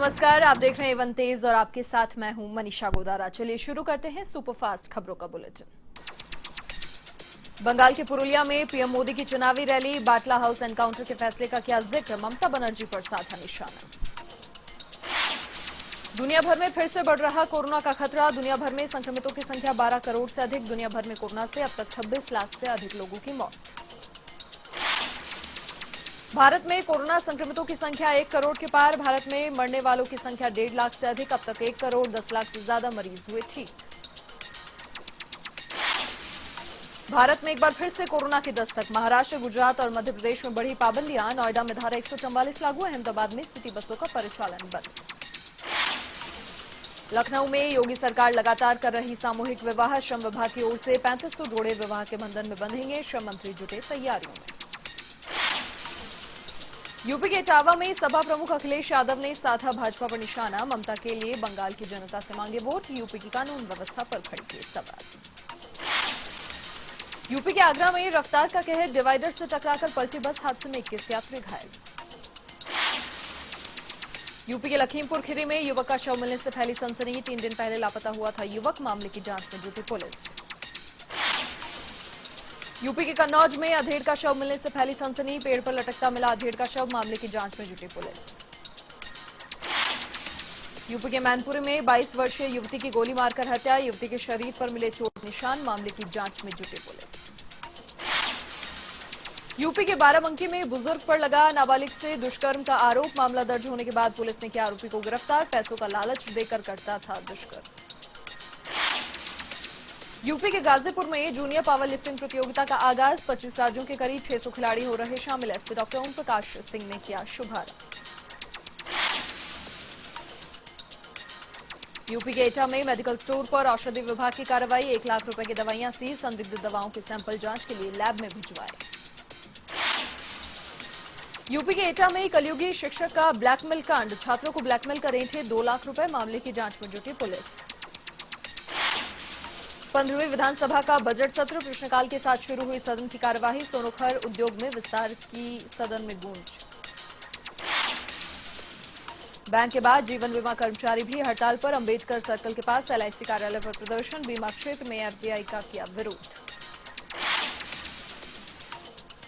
नमस्कार, आप देख रहे हैं एवन तेज और आपके साथ मैं हूं मनीषा गोदारा। चलिए शुरू करते हैं सुपरफास्ट खबरों का बुलेटिन। बंगाल के पुरुलिया में पीएम मोदी की चुनावी रैली, बाटला हाउस एनकाउंटर के फैसले का किया जिक्र, ममता बनर्जी पर साधा निशाना। दुनिया भर में फिर से बढ़ रहा कोरोना का खतरा, दुनिया भर में संक्रमितों की संख्या 12 करोड़ से अधिक। दुनिया भर में कोरोना से अब तक 26 लाख से अधिक लोगों की मौत। भारत में कोरोना संक्रमितों की संख्या 1 करोड़ के पार, भारत में मरने वालों की संख्या 1.5 लाख से अधिक। अब तक 1 करोड़ 10 लाख से ज्यादा मरीज हुए ठीक। भारत में एक बार फिर से कोरोना की दस्तक, महाराष्ट्र, गुजरात और मध्य प्रदेश में बढ़ी पाबंदियां, नोएडा में धारा 144 लागू, अहमदाबाद में सिटी बसों का परिचालन बंद। लखनऊ में योगी सरकार लगातार कर रही सामूहिक विवाह, श्रम विभाग की ओर से 3500 जोड़े विवाह के बंधन में बंधेंगे, श्रम मंत्री जुटे तैयारियों में। यूपी के इटावा में सपा प्रमुख अखिलेश यादव ने साधा भाजपा पर निशाना, ममता के लिए बंगाल की जनता से मांगे वोट, यूपी की कानून व्यवस्था पर खड़े किए सवाल। यूपी के आगरा में रफ्तार का कहर, डिवाइडर से टकराकर पलटी बस, हादसे में 21 यात्री घायल। यूपी के लखीमपुर खीरी में युवक का शव मिलने से फैली सनसनी, 3 दिन पहले लापता हुआ था युवक, मामले की जांच में जुटी पुलिस। यूपी के कन्नौज में अधेड़ का शव मिलने से फैली सनसनी, पेड़ पर लटकता मिला अधेड़ का शव, मामले की जांच में जुटी पुलिस। यूपी के मैनपुरी में 22 वर्षीय युवती की गोली मारकर हत्या, युवती के शरीर पर मिले चोट निशान, मामले की जांच में जुटी पुलिस। यूपी के बाराबंकी में बुजुर्ग पर लगा नाबालिग से दुष्कर्म का आरोप, मामला दर्ज होने के बाद पुलिस ने किया आरोपी को गिरफ्तार, पैसों का लालच देकर करता था दुष्कर्म। यूपी के गाजीपुर में जूनियर पावर लिफ्टिंग प्रतियोगिता का आगाज, 25 राज्यों के करीब 600 खिलाड़ी हो रहे शामिल, एसपी डॉक्टर ओम प्रकाश सिंह ने किया शुभारंभ। यूपी के एटा में मेडिकल स्टोर पर औषधि विभाग की कार्रवाई, 1 लाख रुपए की दवाइयां सीज, संदिग्ध दवाओं के सैंपल जांच के लिए लैब में भिजवाए। यूपी के एटा में कलयुगी शिक्षक का ब्लैकमेल कांड, छात्रों को ब्लैकमेल कर ऐंठे 2 लाख रुपए, मामले की जांच में जुटी पुलिस। 15वीं विधानसभा का बजट सत्र, प्रश्नकाल के साथ शुरू हुई सदन की कार्यवाही, सोनोखर उद्योग में विस्तार की सदन में गूंज। बैंक के बाद जीवन बीमा कर्मचारी भी हड़ताल पर, अंबेडकर सर्कल के पास एलआईसी कार्यालय पर प्रदर्शन, बीमा क्षेत्र में एफडीआई का किया विरोध।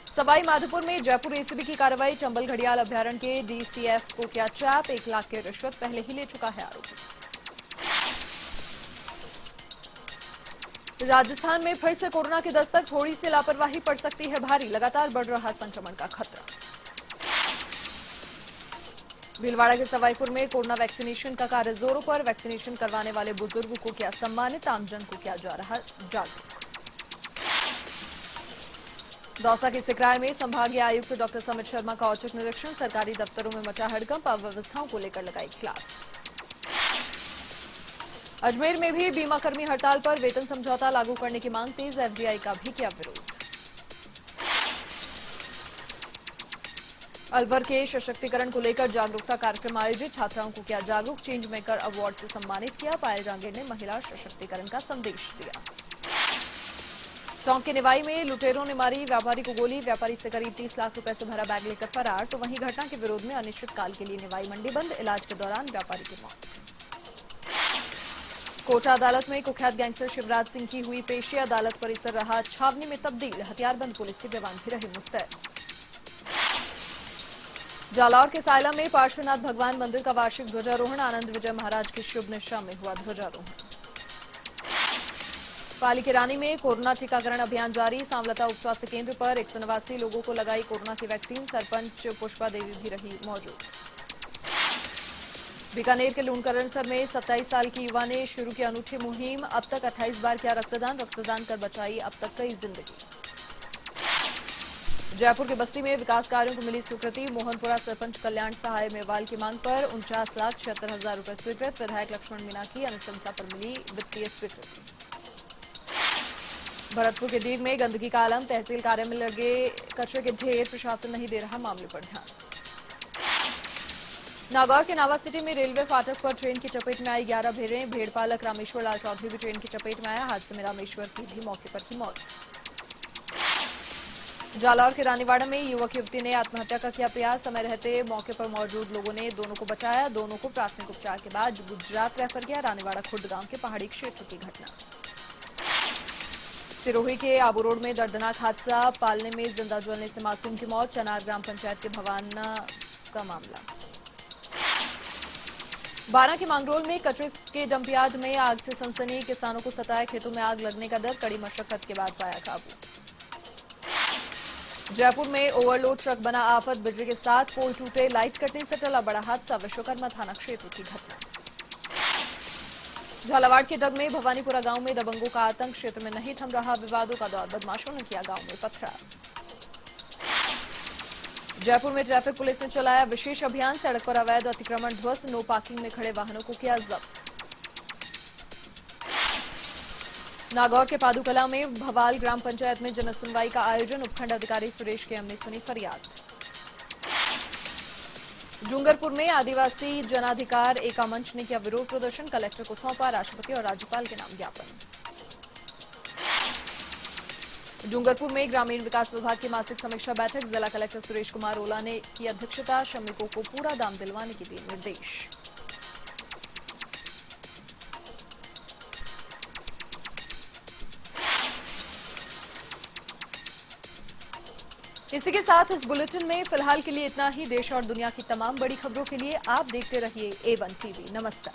सवाई माधोपुर में जयपुर एसीबी की कार्रवाई, चंबल घड़ियाल अभ्यारण्य के डीसीएफ को किया ट्रैप, 1 लाख की रिश्वत पहले ही ले चुका है आरोपी। राजस्थान में फिर से कोरोना की दस्तक, थोड़ी सी लापरवाही पड़ सकती है भारी, लगातार बढ़ रहा संक्रमण का खतरा। भीलवाड़ा के सवाईपुर में कोरोना वैक्सीनेशन का कार्य जोरों पर, वैक्सीनेशन करवाने वाले बुजुर्गों को किया सम्मानित, आमजन को किया जा रहा जागरूक। दौसा के सिकराय में संभागीय आयुक्त डॉक्टर समित शर्मा का औचक निरीक्षण, सरकारी दफ्तरों में मचा हड़कंप, अव्यवस्थाओं को लेकर लगाई क्लास। अजमेर में भी बीमा कर्मी हड़ताल पर, वेतन समझौता लागू करने की मांग तेज, एफडीआई का भी किया विरोध। अलवर के सशक्तिकरण को लेकर जागरूकता कार्यक्रम आयोजित, छात्राओं को किया जागरूक, चेंज मेकर अवार्ड से सम्मानित किया, पायल जांगीर ने महिला सशक्तिकरण का संदेश दिया। टोंक के निवाई में लुटेरों ने मारी व्यापारी को गोली, व्यापारी से करीब 30 लाख रुपए से भरा बैग लेकर फरार, तो वहीं घटना के विरोध में अनिश्चितकाल के लिए निवाई मंडी बंद, इलाज के दौरान व्यापारी की मौत। कोटा अदालत में कुख्यात गैंगस्टर शिवराज सिंह की हुई पेशी, अदालत परिसर रहा छावनी में तब्दील, हथियारबंद पुलिस के जवान भी रहे मुस्तैद। जालौर के सायला में पार्श्वनाथ भगवान मंदिर का वार्षिक ध्वजारोहण, आनंद विजय महाराज की शुभ निशा में हुआ ध्वजारोहण। पाली के रानी में कोरोना टीकाकरण अभियान जारी, सांवलता उप स्वास्थ्य केंद्र पर 189 लोगों को लगाई कोरोना की वैक्सीन, सरपंच पुष्पा देवी भी रही मौजूद। बीकानेर के लूणकरणसर में 27 साल की युवा ने शुरू की अनूठी मुहिम, अब तक 28 बार किया रक्तदान, रक्तदान कर बचाई अब तक कई जिंदगी। जयपुर के बस्ती में विकास कार्यों को मिली स्वीकृति, मोहनपुरा सरपंच कल्याण सहाय मेवाल की मांग पर 49,76,000 रुपए स्वीकृत, विधायक लक्ष्मण मीणा की अनुशंसा पर मिली वित्तीय स्वीकृति। भरतपुर के डीग में गंदगी का आलम, तहसील कार्य में लगे कचरे के ढेर, प्रशासन नहीं दे रहा मामले पर ध्यान। नागौर के नावा सिटी में रेलवे फाटक पर ट्रेन की चपेट में आई 11 भेड़ें, भेड़पालक रामेश्वर लाल चौधरी भी ट्रेन की चपेट में आया, हादसे में रामेश्वर की भी मौके पर ही मौत। जालौर के रानीवाड़ा में युवक युवती ने आत्महत्या का किया प्रयास। समय रहते मौके पर मौजूद लोगों ने दोनों को बचाया। दोनों को प्राथमिक उपचार के बाद गुजरात रेफर किया। रानीवाड़ा खुर्द गांव के पहाड़ी क्षेत्र की घटना। सिरोही के आबू रोड में दर्दनाक हादसा। पालने में जिंदा जलने से मासूम की मौत। चनार ग्राम पंचायत के भवाना का मामला। बारां के मांगरोल में कचरे के डंपयार्ड में आग से सनसनी। किसानों को सताया खेतों में आग लगने का डर। कड़ी मशक्कत के बाद पाया काबू। जयपुर में ओवरलोड ट्रक बना आफत। बिजली के साथ पोल टूटे। लाइट कटने से टला बड़ा हादसा। विश्वकर्मा थाना क्षेत्र की घटना। झालावाड़ के डग में भवानीपुरा गांव में दबंगों का आतंक। क्षेत्र में नहीं थम रहा विवादों का दौर। बदमाशों ने किया गांव में पथराव। जयपुर में ट्रैफिक पुलिस ने चलाया विशेष अभियान। सड़क पर अवैध अतिक्रमण ध्वस्त। नो पार्किंग में खड़े वाहनों को किया जब्त। नागौर के पादुकला में भवाल ग्राम पंचायत में जनसुनवाई का आयोजन। उपखंड अधिकारी सुरेश के एम ने सुनी फरियाद। डूंगरपुर में आदिवासी जनाधिकार एका मंच ने किया विरोध प्रदर्शन। कलेक्टर को सौंपा राष्ट्रपति और राज्यपाल के नाम ज्ञापन। डूंगरपुर में ग्रामीण विकास विभाग की मासिक समीक्षा बैठक। जिला कलेक्टर सुरेश कुमार ओला ने की अध्यक्षता। श्रमिकों को पूरा दाम दिलवाने के दिए निर्देश। इसी के साथ इस बुलेटिन में फिलहाल के लिए इतना ही। देश और दुनिया की तमाम बड़ी खबरों के लिए आप देखते रहिए A1 TV। नमस्कार।